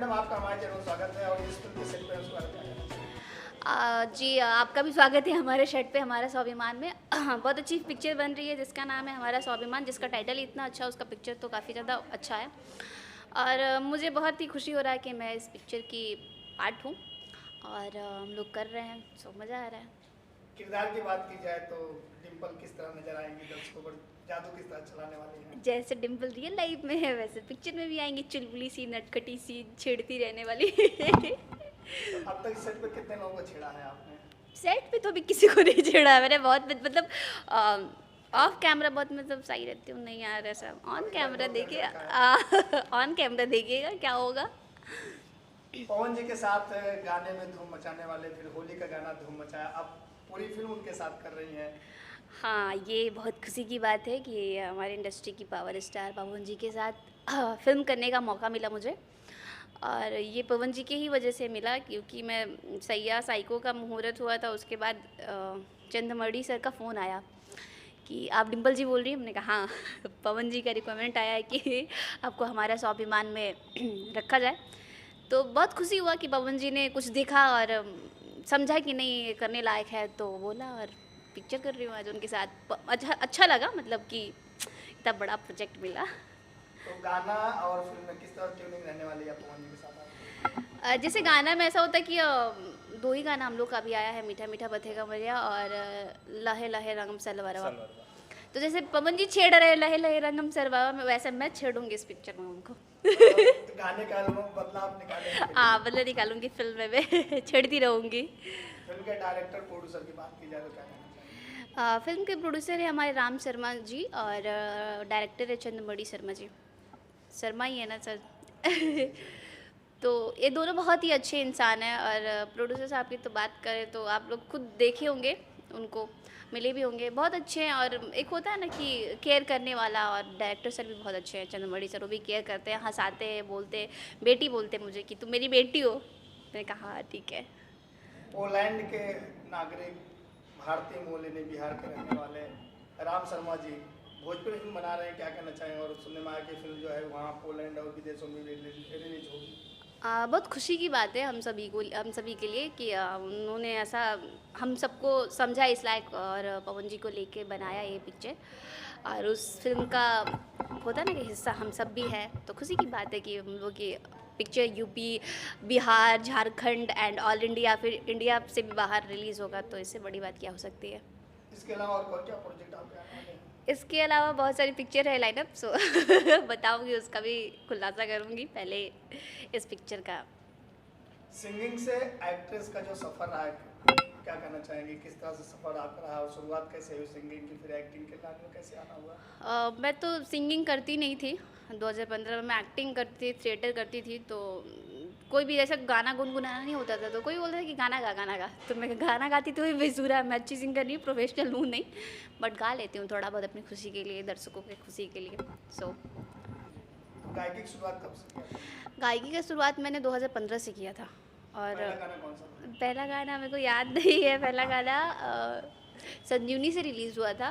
Madam आपका हमारे channel स्वागत है और इस फिल्म के सेट पर स्वागत है। जी आपका भी स्वागत है हमारे सेट पे हमारा स्वाभिमान में। बहुत अच्छी पिक्चर बन रही है जिसका नाम है हमारा स्वाभिमान, जिसका टाइटल ही इतना अच्छा, उसका पिक्चर तो काफ़ी ज़्यादा अच्छा है। और मुझे बहुत ही खुशी हो रहा है कि मैं इस पिक्चर की पार्ट हूँ और हम लोग कर रहे हैं, सो मज़ा आ रहा है। किरदार की बात की जाए तो डिम्पल किस तरह नजर आएंगी दर्शकों पर, जादू किस तरह चलाने वाली है? जैसे डिम्पल रियल लाइफ में है वैसे पिक्चर में भी आएंगी, चुलबुली सी, नटखटी सी, छेड़ती रहने वाली। तो अब तक सेट पर कितने लोगों को छेड़ा है आपने? सेट पे तो अभी किसी को नहीं छेड़ा है मैंने। बहुत मतलब ऑफ कैमरा बहुत मतलब सही रहती हूँ, नहीं यार ऐसा ऑन कैमरा देखिए। ऑन कैमरा देखिएगा क्या होगा। पवन जी के साथ गाने में धूम मचाने वाले, फिर होली का गाना धूम मचाया, अब पूरी फिल्म उनके साथ कर रही हैं। हाँ, ये बहुत खुशी की बात है कि हमारी इंडस्ट्री की पावर स्टार पवन जी के साथ फिल्म करने का मौका मिला मुझे। और ये पवन जी के ही वजह से मिला, क्योंकि मैं सैया साइको का मुहूर्त हुआ था, उसके बाद चंदमर्डी सर का फ़ोन आया कि आप डिम्पल जी बोल रही हैं। हमने कहा हाँ। पवन जी का रिक्वायरमेंट आया है कि आपको हमारा स्वाभिमान में रखा जाए। तो बहुत खुशी हुआ कि पवन जी ने कुछ देखा और समझा कि नहीं ये करने लायक है, तो बोला और पिक्चर कर रही हूँ आज उनके साथ। अच्छा लगा, मतलब कि इतना बड़ा प्रोजेक्ट मिला। तो गाना और फिल्म में किस तरह ट्यूनिंग रहने वाली है पवन जी के साथ आपकी? जैसे गाना में ऐसा होता है कि दो ही गाना हम लोग का भी आया है, मीठा मीठा बथेगा मरिया और लहे लहे रंगम सलवरवा। तो जैसे पवन जी छेड़ रहे लहे लहे रंगम सलवरवा में, वैसे मैं छेड़ूंगी इस पिक्चर में उनको। तो गाने का बदलाव निकालेंगे? हाँ, बदला निकालूंगी फिल्म में। छेड़ती रहूंगी। फिल्म के डायरेक्टर प्रोड्यूसर की बात की जाए तो क्या कहना चाहिए? फिल्म के प्रोड्यूसर है हमारे राम शर्मा जी और डायरेक्टर है चंद्रमणि शर्मा जी। शर्मा ही है ना सर? तो ये दोनों बहुत ही अच्छे इंसान हैं। और प्रोड्यूसर साहब की तो बात करें तो आप लोग खुद देखे होंगे, उनको मिले भी होंगे, बहुत अच्छे हैं। और एक होता है ना कि केयर करने वाला, और डायरेक्टर सर भी बहुत अच्छे हैं, चंद्रमणि सर, वो भी केयर करते हैं, हंसाते हैं, बोलते हैं, बेटी बोलते हैं मुझे कि तुम मेरी बेटी हो। मैंने कहा हाँ ठीक है। पोलैंड के नागरिक, भारतीय मूल ने बिहार के रहने वाले राम शर्मा जी भोजपुरी फिल्म बना रहे हैं, क्या कहना चाहेंगे? और सुनने में आया कि फिल्म जो है वहाँ पोलैंड और विदेशों में रिलीज होगी। बहुत खुशी की बात है हम सभी के लिए कि उन्होंने ऐसा हम सबको समझा इस लायक और पवन जी को लेके बनाया ये पिक्चर। और उस फिल्म का होता है ना कि हिस्सा हम सब भी है, तो खुशी की बात है कि हम लोग की picture UP, Bihar, Jharkhand and all India, फिर इंडिया से भी बाहर रिलीज़ होगा, तो इससे बड़ी बात क्या हो सकती है। इसके अलावा और कौन क्या प्रोजेक्ट आपके आने वाले हैं? इसके अलावा बहुत सारी पिक्चर है लाइनअप, सो बताऊंगी, उसका भी खुलासा करूंगी पहले इस पिक्चर का। सिंगिंग से एक्ट्रेस का जो सफ़र रहा है, क्या कहना चाहेंगे? किस तरह से सफ़र आपका रहा और शुरुआत कैसे हुई सिंगिंग की, फिर एक्टिंग के लाइन में कैसे आना हुआ? मैं तो सिंगिंग करती नहीं थी। 2015 में मैं एक्टिंग करती थी, थिएटर करती थी। तो कोई भी ऐसा गाना गुनगुनाना नहीं होता था, तो कोई बोलता था कि गाना गा, तो मैं गाना गाती तो बेसुरा है, मैं अच्छी सिंगर नहीं, प्रोफेशनल हूँ नहीं, बट गा लेती हूँ थोड़ा बहुत अपनी खुशी के लिए, दर्शकों की खुशी के लिए। सो गायकी की शुरुआत कब से किया? गायकी का शुरुआत मैंने 2015 से किया था। और पहला गाना कौन सा था? पहला गाना मेरे को याद नहीं है। पहला गाना संजीवनी से रिलीज़ हुआ था,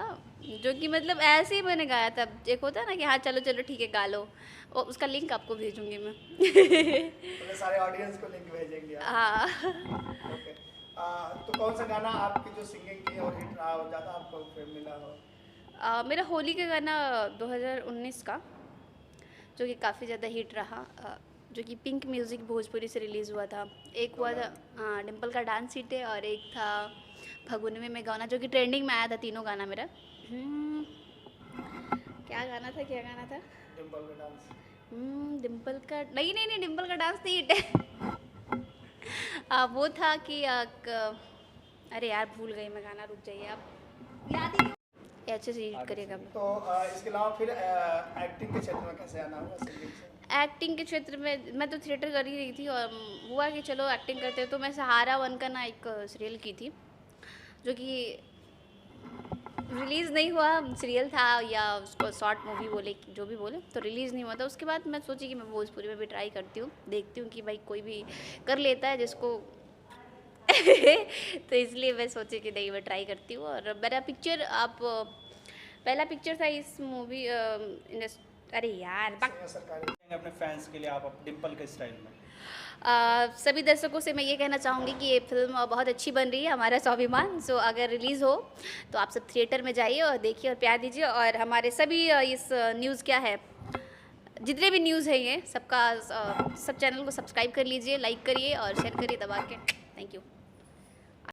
जो कि मतलब ऐसे ही मैंने गाया था। एक होता है ना कि हाँ चलो चलो ठीक है गा लो, और उसका लिंक आपको भेजूंगी मैं। तो सारे ऑडियंस को लिंक भेजेंगे आप? हाँ। ओके। तो कौन सा गाना आपकी जो सिंगिंग की और हिट रहा और ज़्यादा आपको फेम मिला हो? मेरा होली का गाना 2019 का, जो कि काफ़ी ज़्यादा हिट रहा, जो कि पिंक म्यूज़िक भोजपुरी से रिलीज़ हुआ था। एक हुआ था डिम्पल का डांस हिट है, और एक था फगुनवे में गाना, जो कि ट्रेंडिंग में आया था। तीनों गाना मेरा क्या गाना था, क्या गाना था? डिम्पल का डांस? डिम्पल का नहीं, डिम्पल का डांस नहीं हिट है। वो था कि अरे यार भूल गई मैं गाना, रुक जाइए आप, याद ही नहीं। ये अच्छे से हिट करिएगा। तो इसके अलावा फिर एक्टिंग के क्षेत्र में कैसे आना हुआ सिंगिंग से? एक्टिंग के क्षेत्र में मैं तो थिएटर कर ही रही थी, और हुआ कि चलो एक्टिंग करते हैं, तो मैं सहारा वन का ना एक सीरियल की थी, जो कि रिलीज़ नहीं हुआ। सीरियल था या उसको शॉर्ट मूवी बोले, जो भी बोले, तो रिलीज़ नहीं हुआ था। उसके बाद मैं सोची कि मैं भोजपुरी में भी ट्राई करती हूँ, देखती हूँ कि भाई कोई भी कर लेता है जिसको। तो इसलिए मैं सोची कि नहीं मैं ट्राई करती हूँ। और मेरा पिक्चर आप पहला पिक्चर था इस मूवी अरे यार सरकारी अपने फैंस के लिए आप डिम्पल के स्टाइल में सभी दर्शकों से मैं ये कहना चाहूँगी कि ये फ़िल्म बहुत अच्छी बन रही है, हमारा स्वाभिमान। सो अगर रिलीज़ हो तो आप सब थिएटर में जाइए और देखिए और प्यार दीजिए। और हमारे सभी इस न्यूज़ क्या है, जितने भी न्यूज़ हैं ये सबका सब चैनल को सब्सक्राइब कर लीजिए, लाइक करिए और शेयर करिए दबा के। Thank you.